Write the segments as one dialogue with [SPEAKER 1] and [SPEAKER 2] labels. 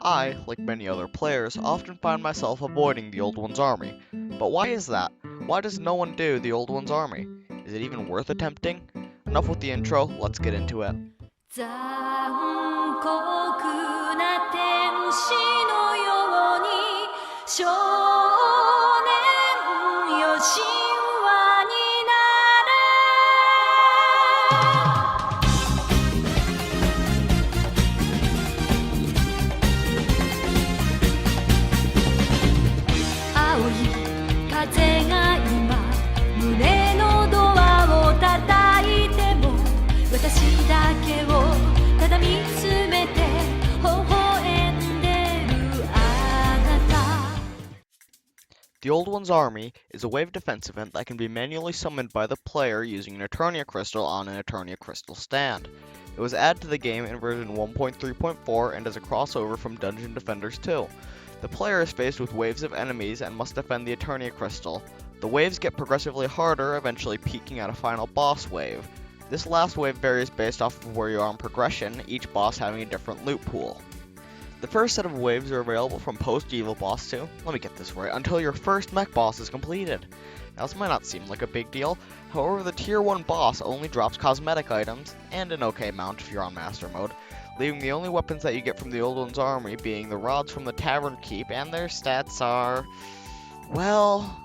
[SPEAKER 1] I, like many other players, often find myself avoiding the Old One's army. But why is that? Why does no one do the Old One's army? Is it even worth attempting? Enough with the intro, let's get into it.
[SPEAKER 2] 残酷な天使のように少年よ神話になれ青い風が今胸のドアを叩いても私だけをただ見つめて微笑んでるあなた
[SPEAKER 1] The Old One's army is a wave defense event that can be manually summoned by the player using an Eternia crystal on an Eternia crystal stand. It was added to the game in version 1.3.4 and is a crossover from Dungeon Defenders 2. The player is faced with waves of enemies and must defend the Eternia crystal. The waves get progressively harder, eventually peaking at a final boss wave. This last wave varies based off of where you are in progression, each boss having a different loot pool. The first set of waves are available from post-Evil Boss 2, let me get this right, until your first mech boss is completed. Now this might not seem like a big deal, however the tier 1 boss only drops cosmetic items, and an okay amount if you're on master mode, leaving the only weapons that you get from the Old One's army being the rods from the Tavern Keep, and their stats are... well...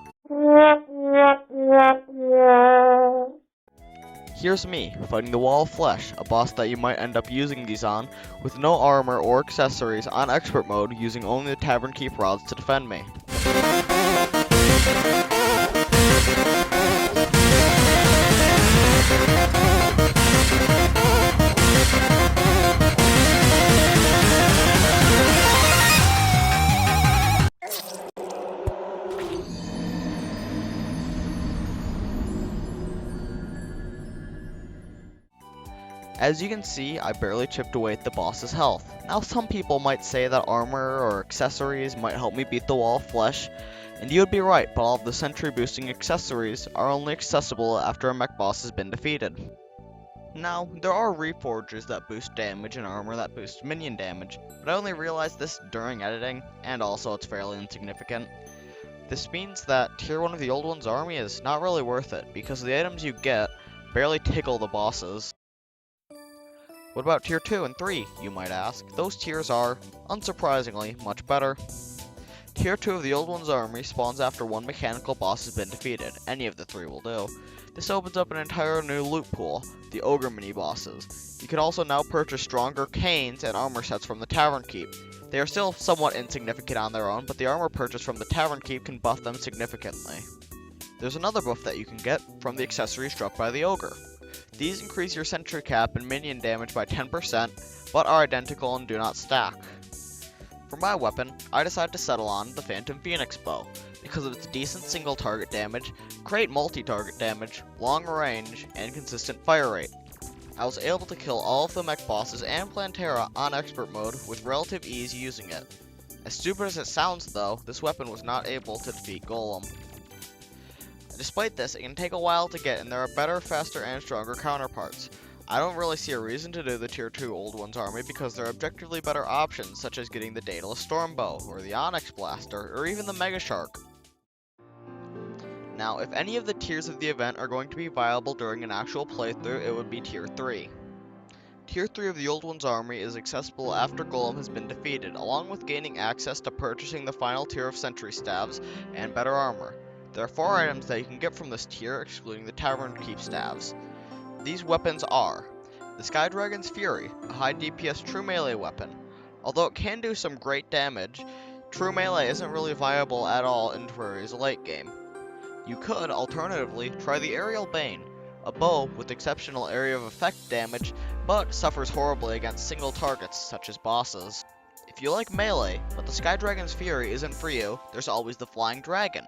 [SPEAKER 1] Here's me, fighting the Wall of Flesh, a boss that you might end up using these on, with no armor or accessories on expert mode, using only the Tavern Keep rods to defend me. As you can see, I barely chipped away at the boss's health. Now some people might say that armor or accessories might help me beat the Wall of Flesh, and you would be right, but all of the sentry boosting accessories are only accessible after a mech boss has been defeated. Now, there are reforges that boost damage and armor that boost minion damage, but I only realized this during editing, and also it's fairly insignificant. This means that tier 1 of the Old One's army is not really worth it, because the items you get barely tickle the bosses. What about tier 2 and 3, you might ask? Those tiers are, unsurprisingly, much better. Tier 2 of the Old One's army spawns after one mechanical boss has been defeated. Any of the 3 will do. This opens up an entire new loot pool, the Ogre mini-bosses. You can also now purchase stronger canes and armor sets from the Tavern Keep. They are still somewhat insignificant on their own, but the armor purchased from the Tavern Keep can buff them significantly. There's another buff that you can get from the accessories dropped by the Ogre. These increase your sentry cap and minion damage by 10%, but are identical and do not stack. For my weapon, I decided to settle on the Phantom Phoenix Bow, because of its decent single target damage, great multi-target damage, long range, and consistent fire rate. I was able to kill all of the mech bosses and Plantera on expert mode with relative ease using it. As stupid as it sounds though, this weapon was not able to defeat Golem. Despite this, it can take a while to get, and there are better, faster, and stronger counterparts. I don't really see a reason to do the tier 2 Old One's army because there are objectively better options, such as getting the Daedalus Stormbow, or the Onyx Blaster, or even the Mega Shark. Now, if any of the tiers of the event are going to be viable during an actual playthrough, it would be tier 3. Tier 3 of the Old One's army is accessible after Golem has been defeated, along with gaining access to purchasing the final tier of Sentry Staves and better armor. There are 4 items that you can get from this tier, excluding the Tavern Keep staves. These weapons are the Sky Dragon's Fury, a high DPS true melee weapon. Although it can do some great damage, true melee isn't really viable at all in Terraria's late game. You could, alternatively, try the Aerial Bane, a bow with exceptional area of effect damage, but suffers horribly against single targets, such as bosses. If you like melee, but the Sky Dragon's Fury isn't for you, there's always the Flying Dragon,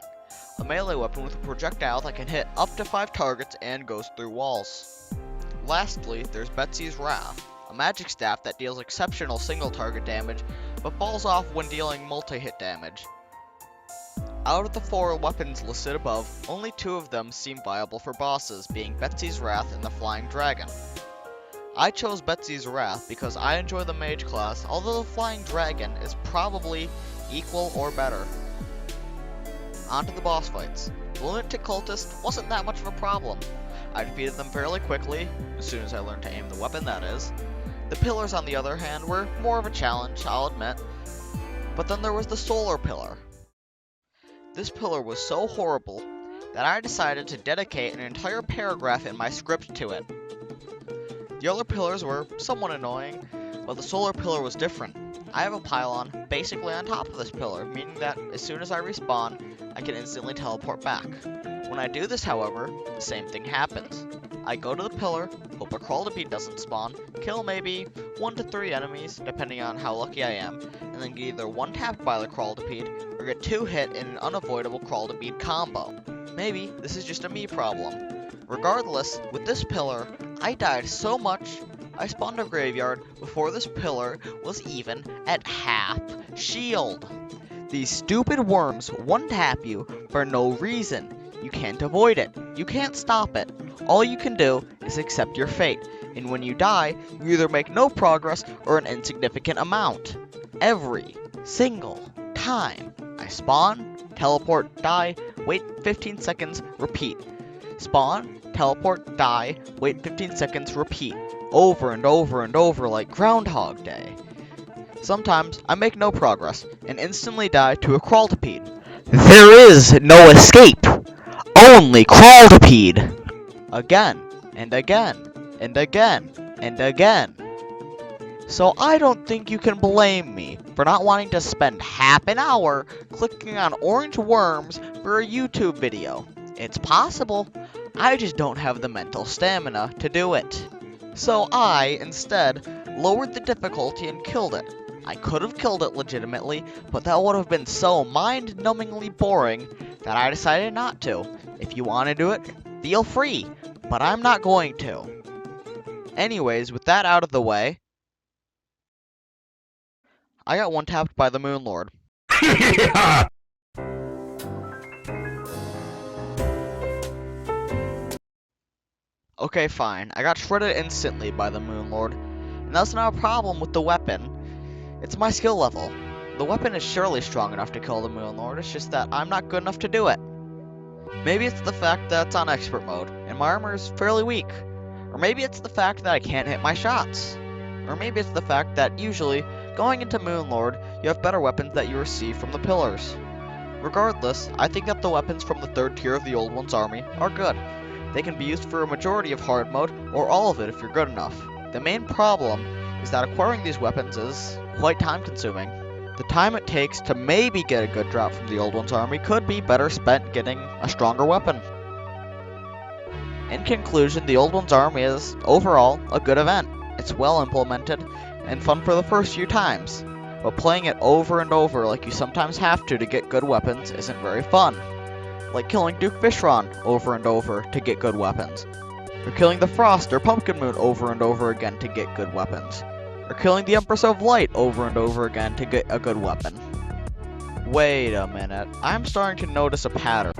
[SPEAKER 1] a melee weapon with a projectile that can hit up to 5 targets and goes through walls. Lastly, there's Betsy's Wrath, a magic staff that deals exceptional single target damage, but falls off when dealing multi-hit damage. Out of the 4 weapons listed above, only 2 of them seem viable for bosses, being Betsy's Wrath and the Flying Dragon. I chose Betsy's Wrath because I enjoy the mage class, although the flying dragon is probably equal or better. On to the boss fights. The lunatic cultist wasn't that much of a problem. I defeated them fairly quickly, as soon as I learned to aim the weapon, that is. The pillars, on the other hand, were more of a challenge, I'll admit. But then there was the solar pillar. This pillar was so horrible that I decided to dedicate an entire paragraph in my script to it. The other pillars were somewhat annoying, but the solar pillar was different. I have a pylon basically on top of this pillar, meaning that as soon as I respawn, I can instantly teleport back. When I do this, however, the same thing happens. I go to the pillar, hope a crawltipede doesn't spawn, kill maybe 1 to 3 enemies, depending on how lucky I am, and then get either 1 tapped by the crawltipede, or get 2 hit in an unavoidable crawltipede combo. Maybe this is just a me problem. Regardless, with this pillar, I died so much, I spawned a graveyard before this pillar was even at half shield. These stupid worms one-tap you for no reason. You can't avoid it. You can't stop it. All you can do is accept your fate. And when you die, you either make no progress or an insignificant amount. Every single time. I spawn, teleport, die, wait 15 seconds, repeat. Spawn, teleport, die, wait 15 seconds, repeat. Over and over and over like Groundhog Day. Sometimes I make no progress and instantly die to a crawltipede. There is no escape! Only crawltipede! Again, and again, and again, and again. So I don't think you can blame me for not wanting to spend half an hour clicking on orange worms for a YouTube video. It's possible, I just don't have the mental stamina to do it. So I, instead, lowered the difficulty and killed it. I could have killed it legitimately, but that would have been so mind-numbingly boring that I decided not to. If you want to do it, feel free, but I'm not going to. Anyways, with that out of the way, I got one-tapped by the Moon Lord. Okay, fine. I got shredded instantly by the Moon Lord, and that's not a problem with the weapon. It's my skill level. The weapon is surely strong enough to kill the Moon Lord, it's just that I'm not good enough to do it. Maybe it's the fact that it's on expert mode, and my armor is fairly weak. Or maybe it's the fact that I can't hit my shots. Or maybe it's the fact that usually, going into Moon Lord, you have better weapons that you receive from the pillars. Regardless, I think that the weapons from the 3rd tier of the Old One's army are good. They can be used for a majority of hard mode, or all of it if you're good enough. The main problem is that acquiring these weapons is quite time consuming. The time it takes to maybe get a good drop from the Old One's army could be better spent getting a stronger weapon. In conclusion, the Old One's army is, overall, a good event. It's well implemented, and fun for the first few times. But playing it over and over like you sometimes have to get good weapons isn't very fun. Like killing Duke Fishron over and over to get good weapons. Or killing the Frost or Pumpkin Moon over and over again to get good weapons. Or killing the Empress of Light over and over again to get a good weapon. Wait a minute, I'm starting to notice a pattern.